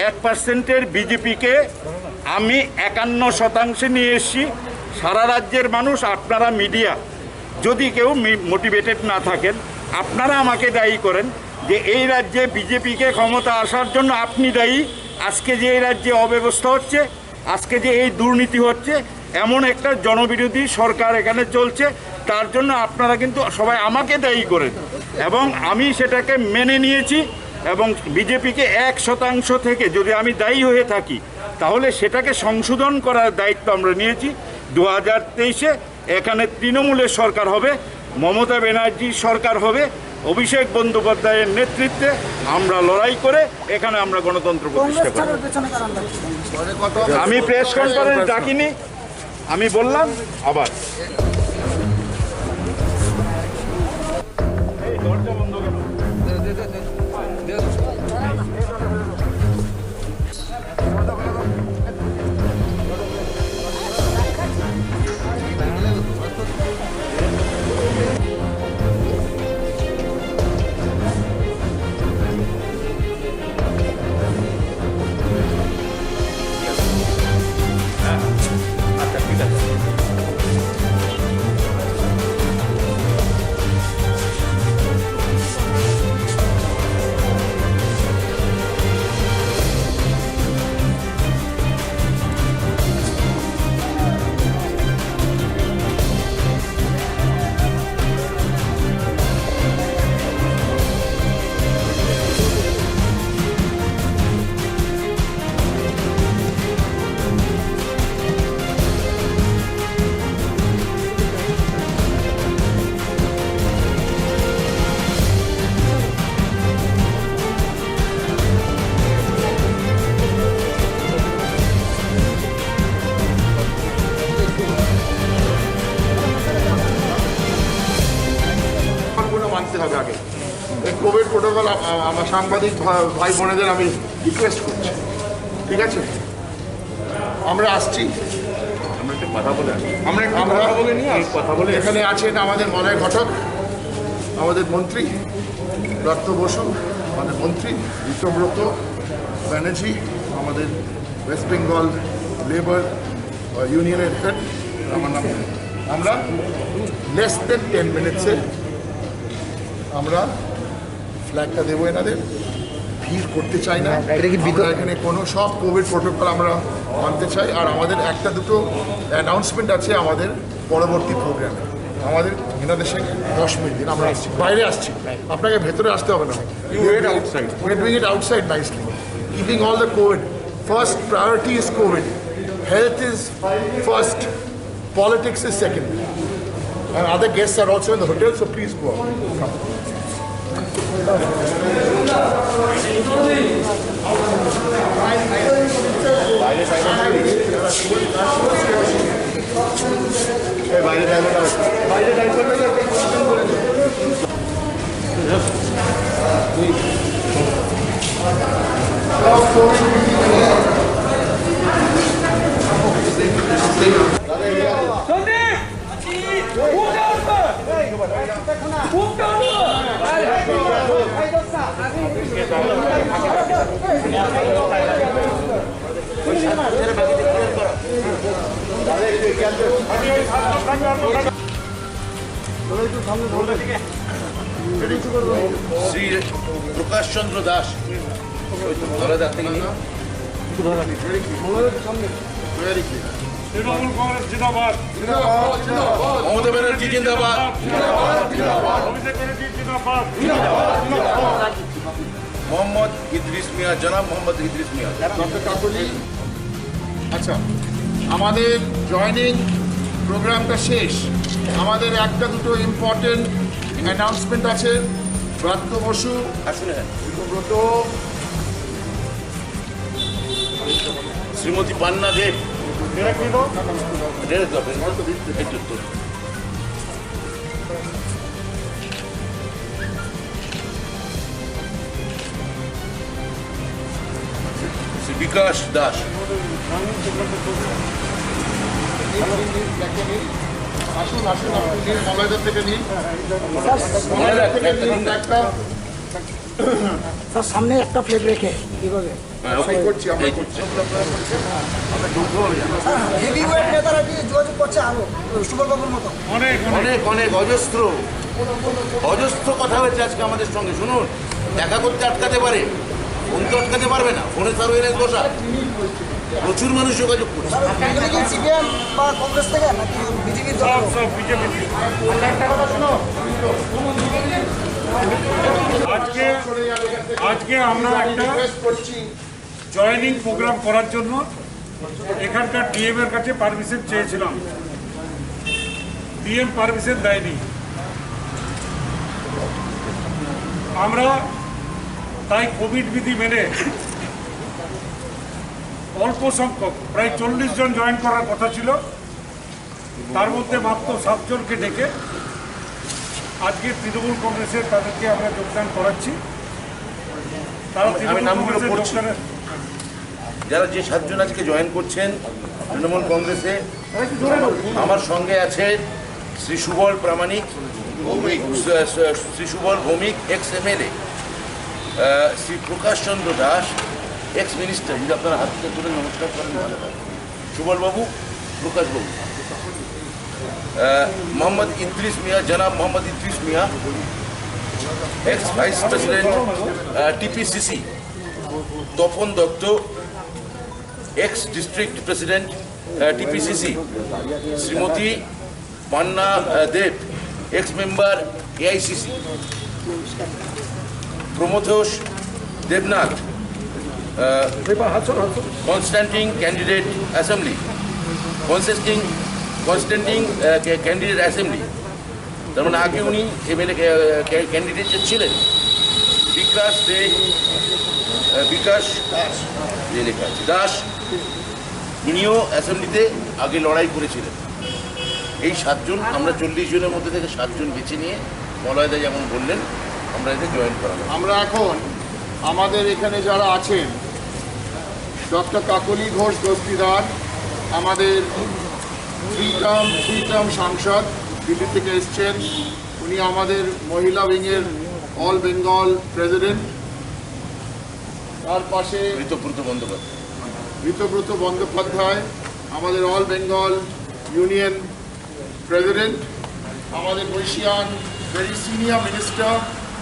1%-এর বিজেপিকে আমি 51% নিয়ে এসেছি। সারা রাজ্যের মানুষ, আপনারা মিডিয়া যদি কেউ মোটিভেটেড না থাকেন, আপনারা আমাকে দায়ী করেন যে এই রাজ্যে বিজেপিকে ক্ষমতা আসার জন্য আপনি দায়ী। আজকে যে এই রাজ্যে অব্যবস্থা হচ্ছে, আজকে যে এই দুর্নীতি হচ্ছে, এমন একটা জনবিরোধী সরকার এখানে চলছে, তার জন্য আপনারা কিন্তু সবাই আমাকে দায়ী করেন এবং আমি সেটাকে মেনে নিয়েছি। এবং বিজেপিকে 1% থেকে যদি আমি দায়ী হয়ে থাকি তাহলে সেটাকে সংশোধন করার দায়িত্ব আমরা নিয়েছি। 2023-এ এখানে তৃণমূলের সরকার হবে, মমতা ব্যানার্জির সরকার হবে, অভিষেক বন্দ্যোপাধ্যায়ের নেতৃত্বে আমরা লড়াই করে এখানে আমরা গণতন্ত্র প্রতিষ্ঠা করব। আমি প্রেস কনফারেন্স ডাকিনি, আমি বললাম আবার দরজা বন্ধ কেন? মানতে হবে আগে। এই কোভিড প্রোটোকল আমার সাংবাদিক ভাই বোনেদের আমি রিকোয়েস্ট করছি, ঠিক আছে? আমরা আসছি, আমরা একটা কথা বলে আসি। আমরা কথা বলে এখানে আছেন আমাদের মলয় ঘটক, আমাদের মন্ত্রী দত্ত বসু, আমাদের মন্ত্রী বিক্রমব্রত ব্যানার্জি, আমাদের ওয়েস্ট বেঙ্গল লেবার ইউনিয়নের হেড, আমার নাম। আমরা লেস দেন 10 মিনিটসে আমরা ফ্ল্যাগটা দেবো এনাদের। ভিড় করতে চাই না, আমরা এখানে কোনো সব কোভিড প্রোটোকল আমরা মানতে চাই। আর আমাদের একটা দুটো অ্যানাউন্সমেন্ট আছে আমাদের পরবর্তী প্রোগ্রামে। আমাদের এনাদের সঙ্গে 10 মিনিট দিন, আমরা আসছি, বাইরে আসছি, আপনাকে ভেতরে আসতে হবে না। We're doing it outside nicely, keeping all the COVID. First priority is COVID. Health is first. Politics is second. And other guests are also in the hotel, so please go out. Come. Shri Prakash Chandra Das ধরা যাক থেকে নিয়ে তৃণমূল কংগ্রেস জিন্দাবাদ, মমতা ব্যানার্জি জিন্দাবাদ, অভিষেক ব্যানার্জি জিন্দাবাদ, মোহাম্মদ ইদ্রিস মিয়া, জনাব মোহাম্মদ ইদ্রিস মিয়া। Doctor কাকলি, আচ্ছা, আমাদের জয়নিং প্রোগ্রামটা শেষ। আমাদের একটা দুটো ইম্পর্টেন্ট অ্যানাউন্সমেন্ট আছে। ব্রাত্য বসু, আসলে হ্যাঁ, ব্রত, শ্রীমতী পান্না দেব, শ্রী বিকাশ দাস, আসুন আসুন, আপনি নিন, মলয়দার থেকে নিন, একটা স্যার সামনে একটা ফ্লেগ রেখে কিভাবে করছি, আমরা করছি। হেভিওয়েট নেতারা কি যোগাযোগ করছে আরো সুবলবাবুর মতো অনেক অনেক অনেক অজস্র অজস্র কথা হয়েছে আজকে আমাদের সঙ্গে। শুনুন, দেখা করতে আটকাতে পারে, ফোন তো আটকাতে পারবে না, ফোনে সার্ভেলেন্স বসা, প্রচুর মানুষ যোগাযোগ করছে। সিপিএম বা কংগ্রেস থেকে নাকি বিজেপির সব সব বিজেপি। আজকে আমরা একটা জয়েনিং প্রোগ্রাম করার জন্য এখানকার ডিএম এর কাছে পারমিশন চেয়েছিলাম। ডিএম পারমিশন দেয়নি। আমরা তাই কোভিড বিধি মেনে অল্প সংখ্যক প্রায় 40 জন জয়েন করার কথা ছিল, তার মধ্যে মাত্র 7 জনকে ডেকে আজকে তৃণমূল কংগ্রেসের তাদেরকে আমরা যোগদান করাচ্ছি। তারা তৃণমূল কংগ্রেসের যোগদানের যারা যে 7 জন আজকে জয়েন করছেন তৃণমূল কংগ্রেসে, আমার সঙ্গে আছে শ্রী সুবল প্রামাণিক, Shri Subal Bhowmik, x MLA, Shri Prakash Chandra Das, x minister. যদি আপনারা হাত থেকে তুলে নমস্কার করেন ভালো হয়। সুবলবাবু, প্রকাশবাবু, মোহাম্মদ ইদ্রিস মিয়া, জনাব Mohammad Idris Mia, ex vice president TPCC, Tapan Dutta, ex district president TPCC, Shrimati Panna Deb, ex member AICC, Pramathosh Debnath, contesting candidate assembly, contesting candidate assembly, তার মানে আগে উনি এমএলএ ক্যান্ডিডেট ছিলেন। বিকাশ দে, বিকাশ দাস, ইনিও অ্যাসেম্বলিতে আগে লড়াই করেছিলেন। এই 7 জন, আমরা 40 জনের মধ্যে থেকে 7 জন বেছে নিয়ে মলয়দা যেমন বললেন আমরা এতে জয়েন করাবো। আমরা এখন আমাদের এখানে যারা আছেন, ডক্টর কাকলি ঘোষ দস্তিদার, আমাদের থ্রি টার্ম সাংসদ, দিল্লি থেকে এসছেন, উনি আমাদের মহিলা উইংয়ের অল বেঙ্গল প্রেসিডেন্ট। তার পাশে ঋতব্রত বন্দ্যোপাধ্যায়, আমাদের অল বেঙ্গল ইউনিয়ন প্রেসিডেন্ট। আমাদের বৈশিয়ান very senior minister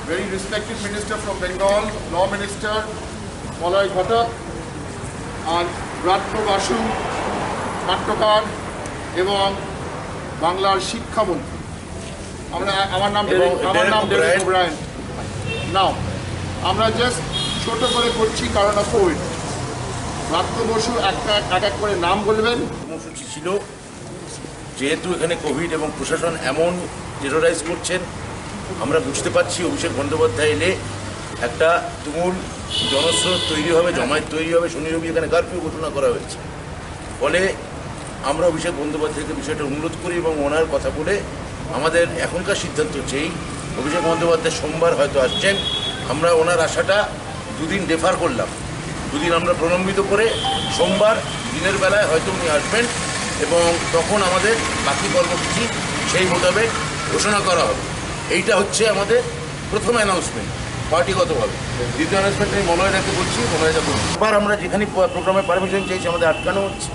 very respected minister from Bengal, Law Minister Malay Ghatak, আর ব্রাত্য বাসু নাট্যকার এবং বাংলার শিক্ষামন্ত্রী। আমার নাম ডেরেক ওব্রায়েন। নাও আমরা জাস্ট ছোট করে করছি কারণ অফ কোভিড। ব্রাত্য বসু এক এক করে নাম বলবেন। কর্মসূচি ছিল, যেহেতু এখানে কোভিড এবং প্রশাসন এমন টেরোরাইজ করছেন, আমরা বুঝতে পারছি অভিষেক বন্দ্যোপাধ্যায় এলে একটা তুমুল জনস্রোত তৈরি হবে, জমায়েত তৈরি হবে। শনি রবি এখানে কারফিউ ঘোষণা করা হয়েছে। ফলে আমরা অভিষেক বন্দ্যোপাধ্যায়কে বিষয়টা অনুরোধ করি এবং ওনার কথা বলে আমাদের এখনকার সিদ্ধান্ত হচ্ছে এই অভিষেক বন্দ্যোপাধ্যায় সোমবার হয়তো আসছেন। আমরা ওনার আশাটা দুদিন ডেফার করলাম, দুদিন আমরা প্রলম্বিত করে সোমবার দিনের বেলায় হয়তো উনি আসবেন এবং তখন আমাদের বাকি কর্মসূচি সেই মোতাবেক ঘোষণা করা হবে। এইটা হচ্ছে আমাদের প্রথম অ্যানাউন্সমেন্ট পার্টিগতভাবে। দ্বিতীয় অ্যানাউন্সমেন্ট আমি মনোয়দাকে বলছি, মনোয়দা বলছি আবার আমরা যেখানে প্রোগ্রামে পারমিশন চাইছি আমাদের আটকানো হচ্ছে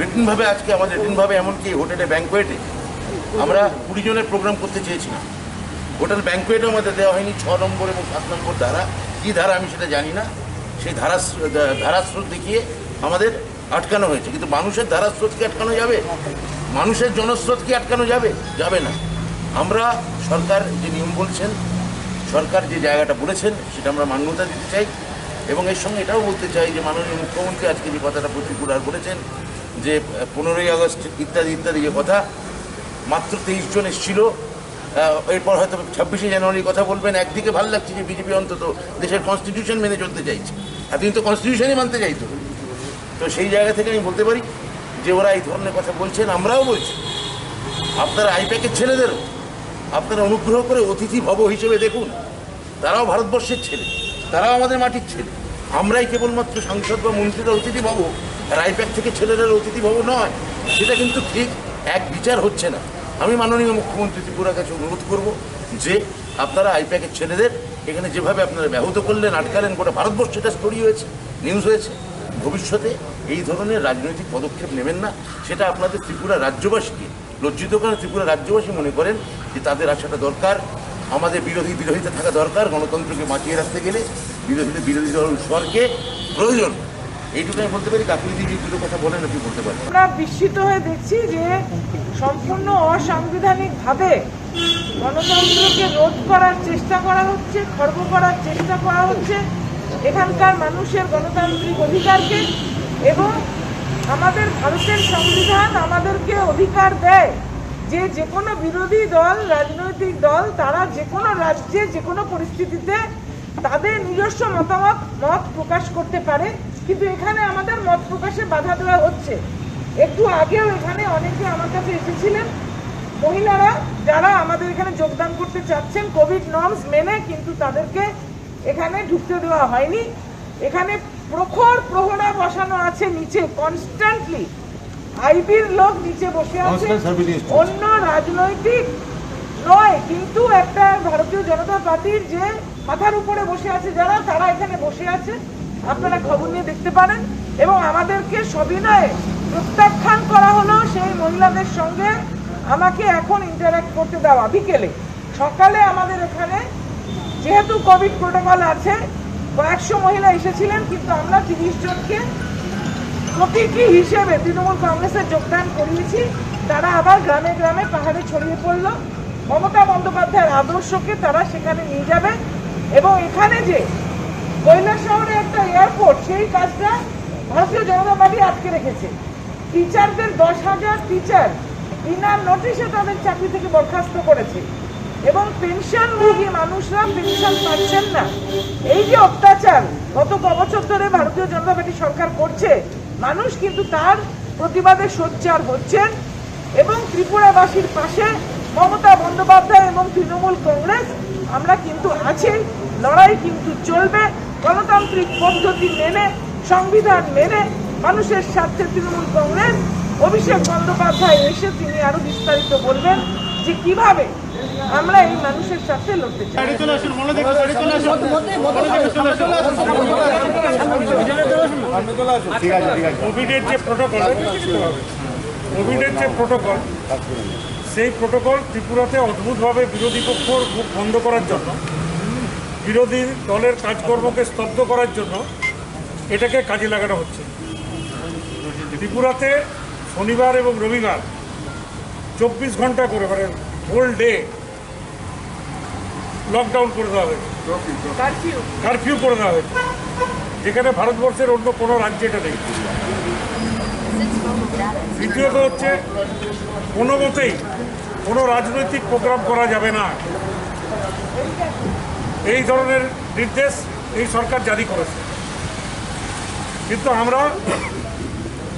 রিটেনভাবে। আজকে আমাদের রিটেনভাবে এমনকি হোটেলে ব্যাঙ্কোয়েটে আমরা 20 জনের প্রোগ্রাম করতে চেয়েছিলাম, হোটেল ব্যাঙ্কোয়েটও আমাদের দেওয়া হয়নি। 6 নম্বর এবং 7 নম্বর ধারা, কী ধারা আমি সেটা জানি না, সেই ধারাস্রোত দেখিয়ে আমাদের আটকানো হয়েছে। কিন্তু মানুষের ধারাস্রোত কি আটকানো যাবে? মানুষের জনস্রোত কি আটকানো যাবে? যাবে না। আমরা সরকার যে নিয়ম বলছেন, সরকার যে জায়গাটা বলেছেন সেটা আমরা মান্যতা দিতে চাই এবং এর সঙ্গে এটাও বলতে চাই যে মাননীয় মুখ্যমন্ত্রী আজকে যে কথাটা প্রতিক্রিয়া বলেছেন যে 15ই আগস্ট ইত্যাদি ইত্যাদি যে কথা, মাত্র 23 জন এসেছিল। এরপর হয়তো 26শে জানুয়ারির কথা বলবেন। একদিকে ভালো লাগছে যে বিজেপি অন্তত দেশের কনস্টিটিউশন মেনে চলতে চাইছে, এতদিন তো কনস্টিটিউশনই মানতে চাইতো। তো সেই জায়গা থেকে আমি বলতে পারি যে ওরা এই ধরনের কথা বলছেন, আমরাও বলছি। আপনারা আইপ্যাকের ছেলেদেরও আপনারা অনুগ্রহ করে অতিথি ভব হিসেবে দেখুন। তারাও ভারতবর্ষের ছেলে, তারাও আমাদের মাটির ছেলে। আমরাই কেবলমাত্র সাংসদ বা মন্ত্রীরা অতিথি ভব, আর আইপ্যাক থেকে ছেলেরা অতিথি ভব নয়। সেটা কিন্তু ঠিক এক বিচার হচ্ছে না। আমি মাননীয় মুখ্যমন্ত্রী ত্রিপুরার কাছে অনুরোধ করব যে আপনারা আইপ্যাকের ছেলেদের এখানে যেভাবে আপনারা ব্যাহত করলেন, আটকালেন, গোটা ভারতবর্ষ এটা স্টোরি হয়েছে, নিউজ হয়েছে। ভবিষ্যতে এই ধরনের রাজনৈতিক পদক্ষেপ নেবেন না। সেটা আপনাদের ত্রিপুরা রাজ্যবাসীকে লজ্জিত করেন। ত্রিপুরা রাজ্যবাসী মনে করেন যে তাদের আসাটা দরকার, আমাদের বিরোধিতা থাকা দরকার। গণতন্ত্রকে বাঁচিয়ে রাখতে গেলে বিরোধী দল স্বরকে প্রয়োজন। এইটুকু আমি বলতে পারি। কাকুলিদি যে দুটো কথা বলেন আপনি বলতে পারেন। আমরা বিস্মিত হয়ে দেখছি যে সম্পূর্ণ অসাংবিধানিকভাবে গণতন্ত্রকে রোধ করার চেষ্টা করা হচ্ছে, খর্ব করার চেষ্টা করা হচ্ছে এখানকার মানুষের গণতান্ত্রিক অধিকারকে। এবং আমাদের ভারতের সংবিধান আমাদেরকে অধিকার দেয় যে যে কোনো বিরোধী দল, রাজনৈতিক দল, তারা যে কোনো রাজ্যে যে কোনো পরিস্থিতিতে তাদের নিজস্ব মত প্রকাশ করতে পারে। কিন্তু এখানে আমাদের মত প্রকাশে বাধা দেওয়া হচ্ছে। একটু আগেও এখানে অনেকে আমার কাছে এসেছিলেন, মহিলারা যারা আমাদের এখানে যোগদান করতে চাচ্ছেন কোভিড নর্মস মেনে, কিন্তু তাদেরকে এখানে ঢুকতে দেওয়া হয়নি। এখানে প্রখর প্রহরা বসানো আছে নিচে, কনস্ট্যান্টলি আইবির লোক নিচে বসে আছে। অন্য রাজনৈতিক নয়, কিন্তু একটা ভারতীয় জনতা পার্টির যে মাথার উপরে বসে আছে যারা, তারা এখানে বসে আছে। আপনারা খবর নিয়ে দেখতে পারেন। এবং আমাদেরকে সবিনয়ে প্রত্যাখ্যান করা হলো সেই মহিলাদের সঙ্গে আমাকে এখন ইন্টারঅ্যাক্ট করতে দেওয়া। বিকেলে, সকালে আমাদের এখানে যেহেতু কোভিড প্রোটোকল আছে, কয়েকশো মহিলা এসেছিলেন, কিন্তু আমরা 30 জনকে প্রতীকী হিসেবে তৃণমূল কংগ্রেসের যোগদান করিয়েছি। তারা আবার গ্রামে গ্রামে পাহাড়ে ছড়িয়ে পড়লো। মমতা বন্দ্যোপাধ্যায়ের আদর্শকে তারা সেখানে নিয়ে যাবে। এবং এখানে যে কৈলাসহরে একটা এয়ারপোর্ট, সেই কাজটা ভারতীয় জনতা পার্টি আটকে রেখেছে। টিচারদের 10,000 টিচার বিনা নোটিশে তাদের চাকরি থেকে বরখাস্ত করেছে। এবং পেনশনভোগী মানুষরা পেনশন পাচ্ছেন না। এই যে অত্যাচার গত বছর ধরে ভারতীয় জনতা পার্টি সরকার করছে, মানুষ কিন্তু তার প্রতিবাদে সোচ্চার হচ্ছেন। এবং ত্রিপুরাবাসীর পাশে মমতা বন্দ্যোপাধ্যায় এবং তৃণমূল কংগ্রেস আমরা কিন্তু আছি। লড়াই কিন্তু চলবে গণতান্ত্রিক পদ্ধতি মেনে, সংবিধান মেনে, মানুষের স্বার্থে। তৃণমূল কংগ্রেস, অভিষেক বন্দ্যোপাধ্যায় এসে তিনি আরো বিস্তারিত বলবেন যে কিভাবে আমরা এই মানুষের সাথে লড়তে চাই। কোভিডের যে প্রোটোকল সেই প্রোটোকল ত্রিপুরাতে অদ্ভুতভাবে বিরোধী পক্ষর মুখ বন্ধ করার জন্য বিরোধী দলের কাজকর্মকে স্তব্ধ করার জন্য এটাকে কাজে লাগানো হচ্ছে। ত্রিপুরাতে শনিবার এবং রবিবার 24 ঘন্টা করে মানে হোল ডে লকডাউন করে দেওয়া হয়েছে, কারফিউ করে দেওয়া হয়েছে, যেখানে ভারতবর্ষের অন্য কোনো রাজ্যে এটা নেই। দ্বিতীয়ত হচ্ছে কোনো মতেই কোনো রাজনৈতিক প্রোগ্রাম করা যাবে না, এই ধরনের নির্দেশ এই সরকার জারি করেছে। কিন্তু আমরা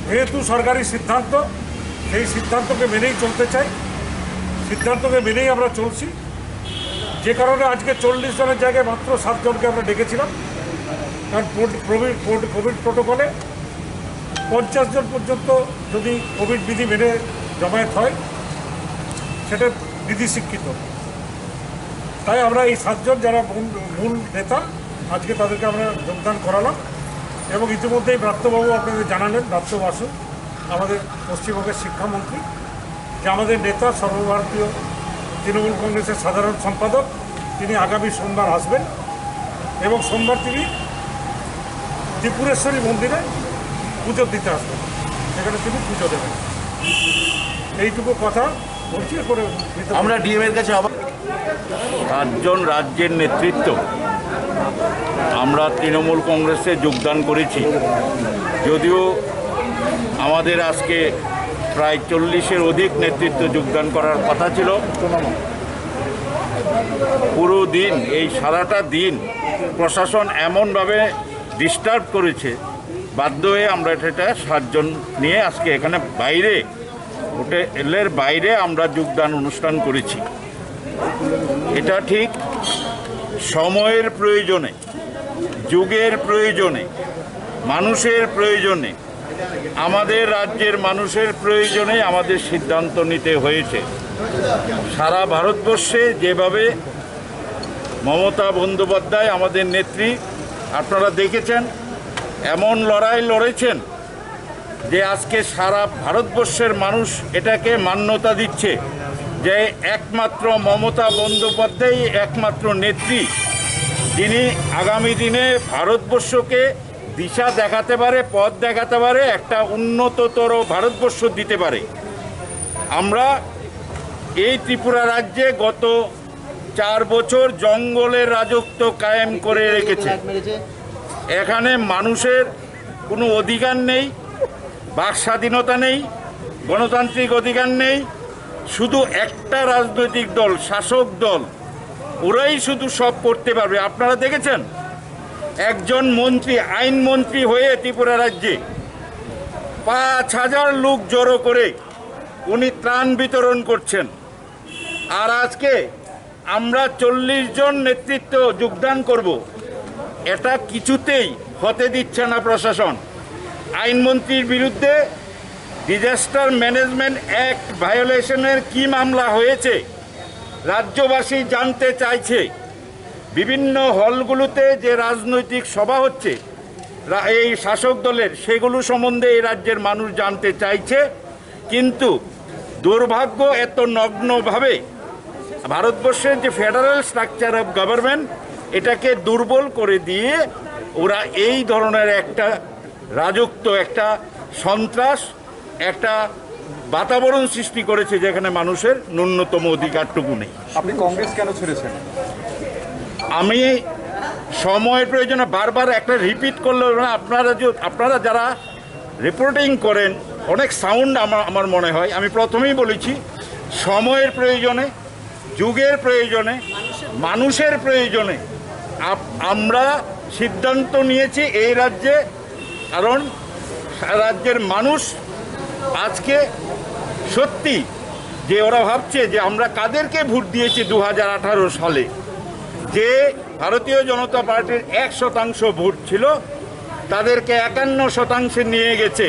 যেহেতু সরকারি সিদ্ধান্ত, সেই সিদ্ধান্তকে মেনেই চলতে চাই, সিদ্ধান্তকে মেনেই আমরা চলছি। যে কারণে আজকে 40 জনের জায়গায় মাত্র 7 জনকে আমরা ডেকেছিলাম, কারণ কোভিড প্রোটোকলে 50 জন পর্যন্ত যদি কোভিড বিধি মেনে জমায়েত হয় সেটা বিধি স্বীকৃত। তাই আমরা এই 7 জন যারা মূল নেতা, আজকে তাদেরকে আমরা যোগদান করালাম। এবং ইতিমধ্যেই ব্রাত্যবাবু আপনাদের জানালেন, ব্রাত্য বাসু আমাদের পশ্চিমবঙ্গের শিক্ষামন্ত্রী, যে আমাদের নেতা সর্বভারতীয় তৃণমূল কংগ্রেসের সাধারণ সম্পাদক, তিনি আগামী সোমবার আসবেন এবং সোমবার তিনি ত্রিপুরেশ্বরী মন্দিরে পুজো দিতে আসবেন, সেখানে তিনি পুজো দেবেন। এইটুকু কথা বলছি। করে আমরা ডিএম এর কাছে আবার 7 জন রাজ্যের নেতৃত্ব আমরা তৃণমূল কংগ্রেসে যোগদান করেছি। যদিও আমাদের আজকে প্রায় 40-এর অধিক নেতৃত্ব যোগদান করার কথা ছিল, পুরো দিন এই সারাটা দিন প্রশাসন এমনভাবে ডিস্টার্ব করেছে, বাধ্য হয়ে আমরা এটা 7 জন নিয়ে আজকে এখানে বাইরে হোটেলের বাইরে আমরা যোগদান অনুষ্ঠান করেছি। এটা ঠিক সময়ের প্রয়োজনে, যুগের প্রয়োজনে, মানুষের প্রয়োজনে, আমাদের রাজ্যের মানুষের প্রয়োজনে আমাদের সিদ্ধান্ত নিতে হয়েছে। সারা ভারতবর্ষে যেভাবে মমতা বন্দ্যোপাধ্যায় আমাদের নেত্রী, আপনারা দেখেছেন, এমন লড়াই লড়েছেন যে আজকে সারা ভারতবর্ষের মানুষ এটাকে মান্যতা দিচ্ছে যে একমাত্র মমতা বন্দ্যোপাধ্যায় একমাত্র নেত্রী, যিনি আগামী দিনে ভারতবর্ষকে দিশা দেখাতে পারে, পথ দেখাতে পারে, একটা উন্নততর ভারতবর্ষ দিতে পারে। আমরা এই ত্রিপুরা রাজ্যে গত 4 বছর জঙ্গলের রাজত্ব কায়েম করে রেখেছে। এখানে মানুষের কোনো অধিকার নেই, বাক স্বাধীনতা নেই, গণতান্ত্রিক অধিকার নেই। শুধু একটা রাজনৈতিক দল, শাসক দল, ওরাই শুধু সব করতে পারবে। আপনারা দেখেছেন একজন মন্ত্রী, আইনমন্ত্রী হয়ে ত্রিপুরা রাজ্যে 5000 লোক জড়ো করে উনি ত্রাণ বিতরণ করছেন। আর আজকে আমরা 40 জন নেতৃত্ব যোগদান করব, এটা কিছুতেই হতে দিচ্ছে না প্রশাসন। আইনমন্ত্রীর বিরুদ্ধে ডিজাস্টার ম্যানেজমেন্ট অ্যাক্ট ভায়োলেশনের কি মামলা হয়েছে রাজ্যবাসী জানতে চাইছে। বিভিন্ন হলগুলোতে যে রাজনৈতিক সভা হচ্ছে এই শাসক দলের, সেগুলো সম্বন্ধে এই রাজ্যের মানুষ জানতে চাইছে। কিন্তু দুর্ভাগ্য, এত নগ্নভাবে ভারতবর্ষের যে ফেডারেল স্ট্রাকচার অফ গভর্নমেন্ট, এটাকে দুর্বল করে দিয়ে ওরা এই ধরনের একটা রাজত্ব, একটা সন্ত্রাস, একটা বাতাবরণ সৃষ্টি করেছে যেখানে মানুষের ন্যূনতম অধিকারটুকু নেই। আপনি কংগ্রেস কেন ছেড়েছেন? আমি সময়ের প্রয়োজনে বারবার একটা রিপিট করলে না, আপনারা যারা রিপোর্টিং করেন অনেক সাউন্ড আমার মনে হয়। আমি প্রথমেই বলেছি, সময়ের প্রয়োজনে, যুগের প্রয়োজনে, মানুষের প্রয়োজনে আমরা সিদ্ধান্ত নিয়েছি এই রাজ্যে। কারণ রাজ্যের মানুষ আজকে সত্যি যে ওরা ভাবছে যে আমরা কাদেরকে ভোট দিয়েছি 2018 সালে, যে ভারতীয় জনতা পার্টির 1% ভোট ছিল, তাদেরকে 51% নিয়ে গেছে।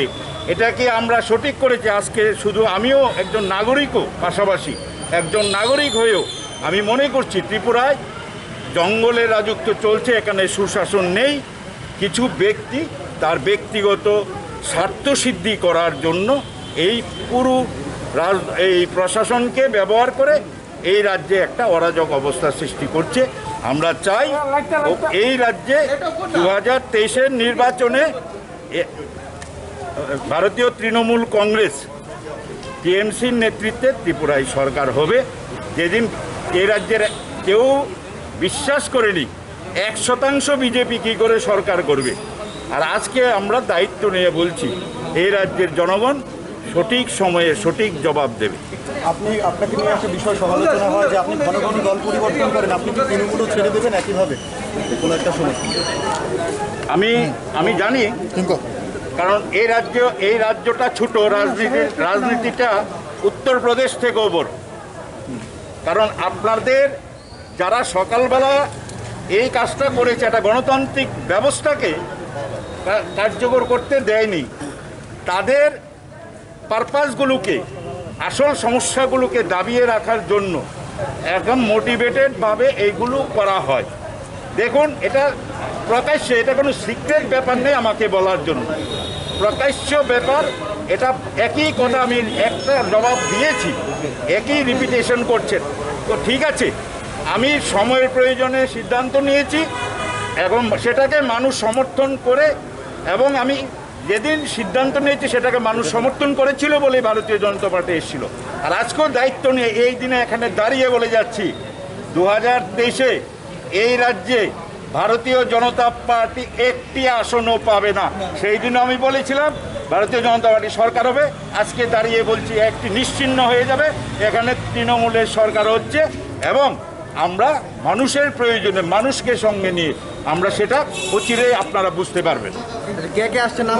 এটা কি আমরা সঠিক করেছি? আজকে শুধু আমিও একজন নাগরিকও, পাশাপাশি একজন নাগরিক হয়েও আমি মনে করছি ত্রিপুরায় জঙ্গলের রাজত্ব চলছে, এখানে সুশাসন নেই। কিছু ব্যক্তি তার ব্যক্তিগত স্বার্থসিদ্ধি করার জন্য এই পুরো এই প্রশাসনকে ব্যবহার করে এই রাজ্যে একটা অরাজক অবস্থা সৃষ্টি করছে। আমরা চাই এই রাজ্যে 2023-এর নির্বাচনে ভারতীয় তৃণমূল কংগ্রেস টিএমসির নেতৃত্বে ত্রিপুরায় সরকার হবে। যেদিন এই রাজ্যের কেউ বিশ্বাস করেনি 1% বিজেপি কী করে সরকার করবে, আর আজকে আমরা দায়িত্ব নিয়ে বলছি এই রাজ্যের জনগণ সঠিক সময়ে সঠিক জবাব দেবে। আপনাকে নিয়ে একটা বিষয় সমালোচনা হয় যে আপনি ঘন ঘন দল পরিবর্তন করেন, আপনি কি তৃণমূলও ছেড়ে দেবেন একইভাবে? কোনো একটা শুনে আমি জানি, কারণ এই রাজ্যটা ছোট, রাজনীতিটা উত্তরপ্রদেশ থেকেও বড়। কারণ আপনাদের যারা সকালবেলা এই কাজটা করেছে, একটা গণতান্ত্রিক ব্যবস্থাকে কার্যকর করতে দেয়নি, তাদের পারপাসগুলোকে, আসল সমস্যাগুলোকে দাবিয়ে রাখার জন্য একদম মোটিভেটেডভাবে এইগুলো করা হয়। দেখুন, এটা প্রকাশ্যে, এটা কোনো সিক্রেট ব্যাপার নেই আমাকে বলার জন্য, প্রকাশ্য ব্যাপার। এটা একই কথা আমি একটা জবাব দিয়েছি, একই রিপিটেশন করছেন। তো ঠিক আছে, আমি সময়ের প্রয়োজনে সিদ্ধান্ত নিয়েছি এবং সেটাকে মানুষ সমর্থন করে, এবং আমি যেদিন সিদ্ধান্ত নিয়েছি সেটাকে মানুষ সমর্থন করেছিল বলে ভারতীয় জনতা পার্টি এসেছিল। আর আজকেও দায়িত্ব নিয়ে এই দিনে এখানে দাঁড়িয়ে বলে যাচ্ছি, 2023-এ এই রাজ্যে ভারতীয় জনতা পার্টি একটি আসনও পাবে না। সেই দিন আমি বলেছিলাম ভারতীয় জনতা পার্টি সরকার হবে, আজকে দাঁড়িয়ে বলছি একটি নিশ্চিহ্ন হয়ে যাবে। এখানে তৃণমূলের সরকার হচ্ছে এবং আমরা মানুষের প্রয়োজনে, মানুষকে সঙ্গে নিয়ে আমরা সেটা অচিরেই আপনারা বুঝতে পারবেন। কে কে আসছে নাম